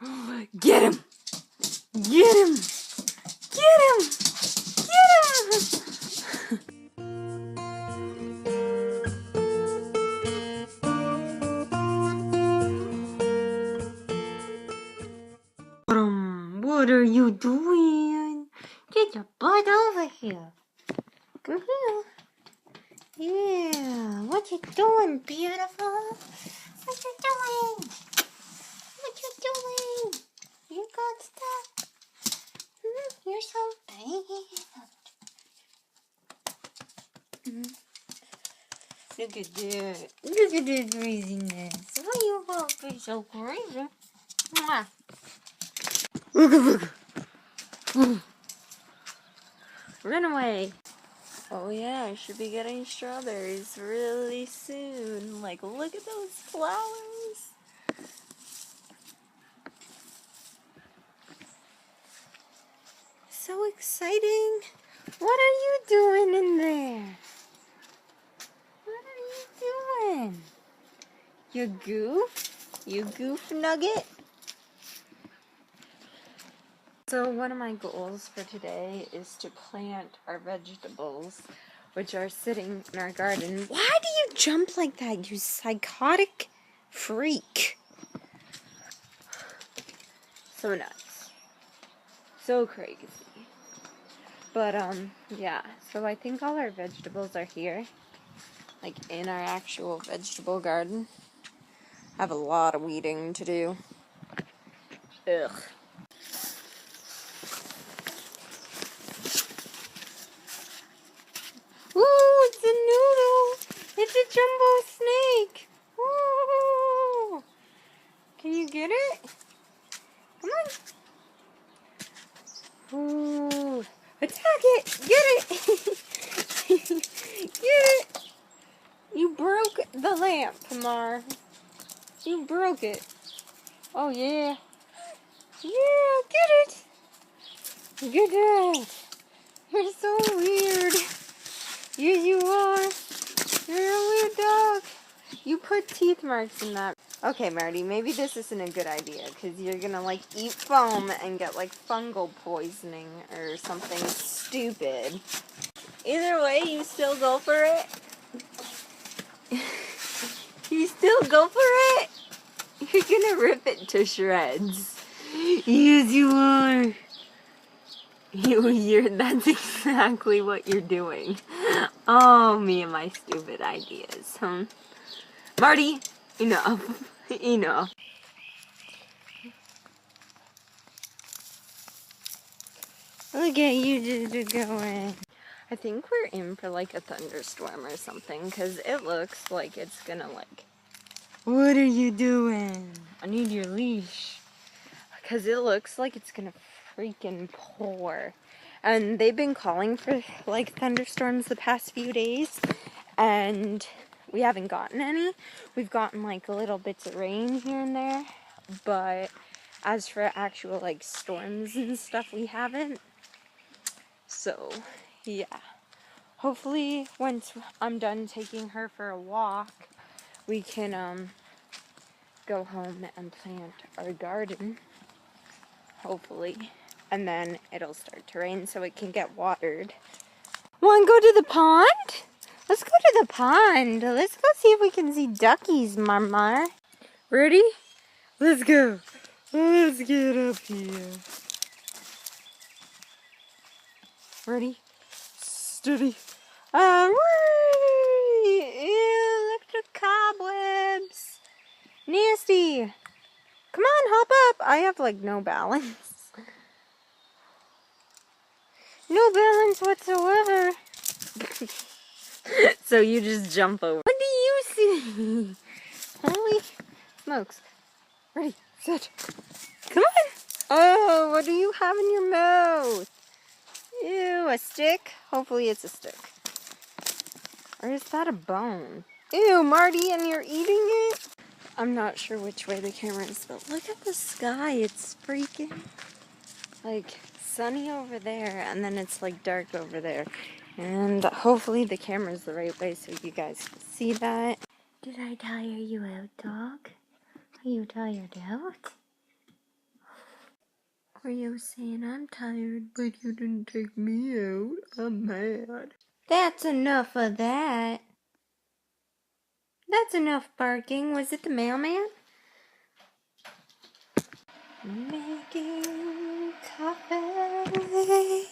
Get him! Get him! Get him! Get him! What are you doing? Get your butt over here. Come here. Yeah, what you doing, beautiful? What you doing? What you doing? You got stuff? You're so bad. Look at that. Look at that craziness. Why you gonna be so crazy? Mwah. Run away. Oh yeah, I should be getting strawberries really soon. Like, look at those flowers. So exciting. What are you doing in there? What are you doing? You goof? You goof nugget? So one of my goals for today is to plant our vegetables, which are sitting in our garden. Why do you jump like that, you psychotic freak? So nuts. So crazy. But, yeah. So I think all our vegetables are here. Like, in our actual vegetable garden. I have a lot of weeding to do. Ugh. Ooh, it's a noodle! It's a jumbo snake! Ooh! Can you get it? Come on! Ooh! Attack it! Get it! Get it! You broke the lamp, Mar. You broke it. Oh, yeah. Yeah, get it! Get it! You're so weird. Yes, you are. You're a weird dog. You put teeth marks in that. Okay, Marty, maybe this isn't a good idea, because you're gonna, like, eat foam and get, like, fungal poisoning or something stupid. Either way, you still go for it? You still go for it? You're gonna rip it to shreds. Yes, you are. That's exactly what you're doing. Oh, me and my stupid ideas, huh? Marty, enough. Enough. Look at you just going. I think we're in for like a thunderstorm or something, because it looks like it's gonna like... What are you doing? I need your leash. Because it looks like it's gonna freaking pour. And they've been calling for like thunderstorms the past few days, and we haven't gotten any. We've gotten like little bits of rain here and there, but as for actual like storms and stuff, we haven't. So yeah, hopefully once I'm done taking her for a walk, we can go home and plant our garden, hopefully, and then it'll start to rain so it can get watered. Want to go to the pond? Let's go to the pond. Let's go see if we can see duckies, Marmar. Ready? Let's go. Let's get up here. Ready? Steady. Ew, look at the cobwebs. Nasty. Come on, hop up. I have like no balance. No balance whatsoever. So you just jump over. What do you see? Holy smokes. Ready, set. Come on. Oh, what do you have in your mouth? Ew, a stick? Hopefully it's a stick. Or is that a bone? Ew, Marty, and you're eating it? I'm not sure which way the camera is, but look at the sky. It's freaking, like, sunny over there, and then it's, like, dark over there. And hopefully the camera's the right way so you guys can see that. Did I tire you out, dog? Are you tired out? Oreo saying, I'm tired, but you didn't take me out. I'm mad. That's enough of that. That's enough barking. Was it the mailman? Making coffee.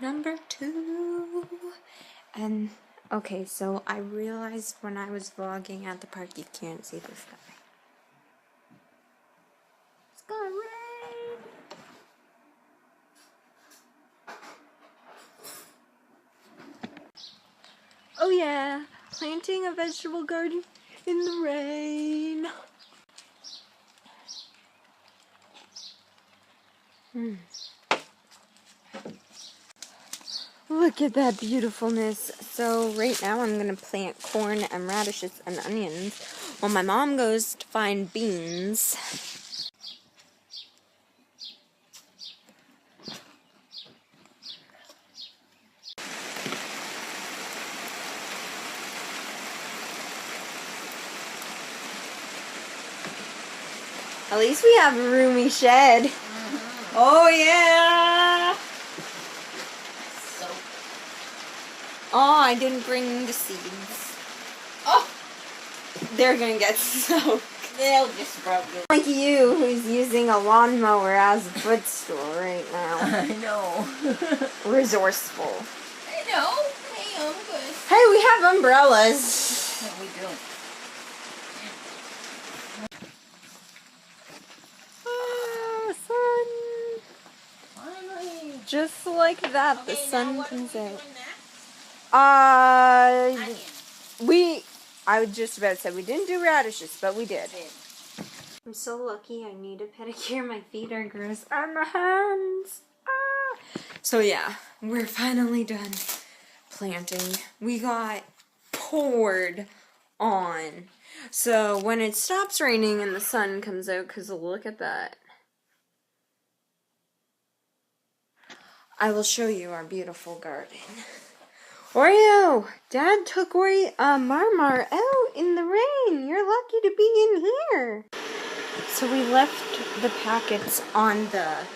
Number 2. And, okay, so I realized when I was vlogging at the park, you can't see this guy. It's gonna rain. Oh yeah, planting a vegetable garden in the rain. Look at that beautifulness. So right now I'm going to plant corn and radishes and onions while my mom goes to find beans. At least we have a roomy shed. Oh yeah! Oh, I didn't bring the seeds. Oh! They're gonna get soaked. They'll just rub it. Like you, who's using a lawnmower as a footstool right now. I know. Resourceful. I know. Hey, I'm good. Hey, we have umbrellas. No, we don't. Sun. Finally. Just like that, the Okay, sun now what comes are we out. doing next? I was just about to say we didn't do radishes, but we did. I'm so lucky. I need a pedicure. My feet are gross on my hands. Ah. So yeah, we're finally done planting. We got poured on. So when it stops raining and the sun comes out, because look at that, I will show you our beautiful garden. Oreo, Dad took Marmar out in the rain. You're lucky to be in here. So we left the packets on the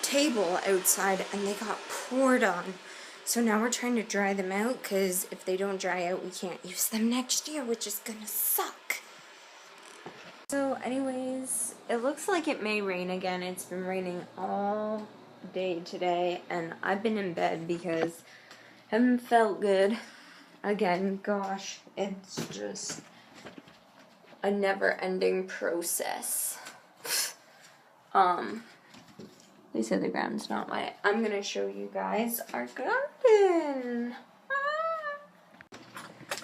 table outside and they got poured on. So now we're trying to dry them out because if they don't dry out, we can't use them next year, which is gonna suck. So anyways, it looks like it may rain again. It's been raining all day today and I've been in bed because I haven't felt good. Again, gosh, it's just a never-ending process. They said the ground's not wet. I'm gonna show you guys our garden. Ah.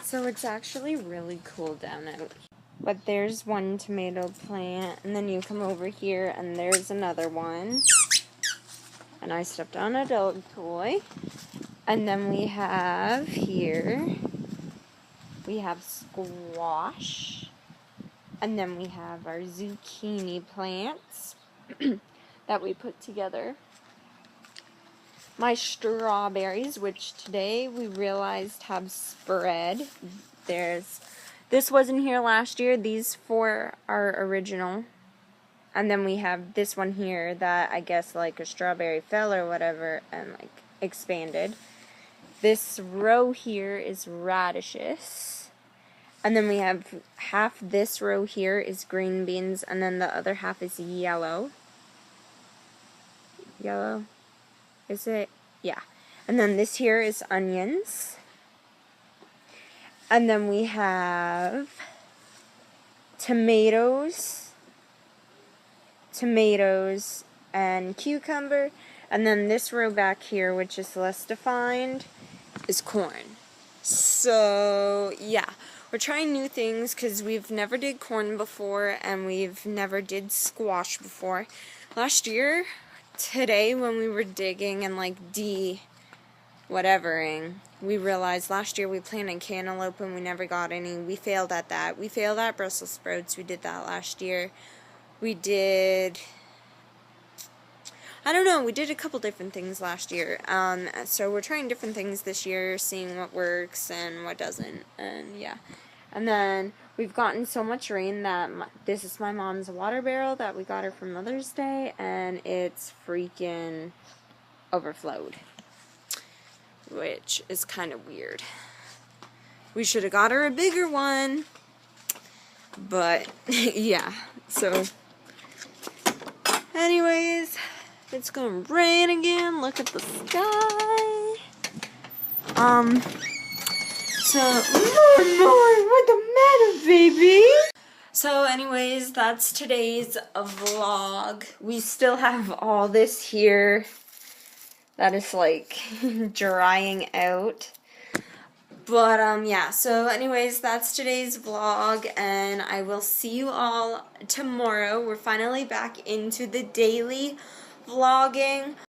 So it's actually really cool down out. But there's one tomato plant, and then you come over here, and there's another one. And I stepped on a dog toy. And then we have here, we have squash. And then we have our zucchini plants that we put together. My strawberries, which today we realized have spread. This wasn't here last year. These 4 are original. And then we have this one here that I guess like a strawberry fell or whatever and like expanded. This row here is radishes. And then we have half this row here is green beans and then the other half is yellow. Yellow? Is it? Yeah. And then this here is onions. And then we have tomatoes, and cucumber. And then this row back here, which is less defined, is corn. So, yeah. We're trying new things because we've never did corn before and we've never did squash before. Last year, today, when we were digging and like whatevering, we realized last year we planted cantaloupe and we never got any. We failed at that. We failed at Brussels sprouts. We did that last year. We did, I don't know, we did a couple different things last year. So we're trying different things this year, seeing what works and what doesn't, and yeah. And then We've gotten so much rain that this is my mom's water barrel that we got her for Mother's Day, and it's freaking overflowed, which is kind of weird. We should have got her a bigger one, but yeah, so anyways, it's gonna rain again. Look at the sky. So, what the matter, baby? So anyways, that's today's vlog. We still have all this here that is like drying out. But yeah, so anyways, that's today's vlog, and I will see you all tomorrow. We're finally back into the daily vlogging.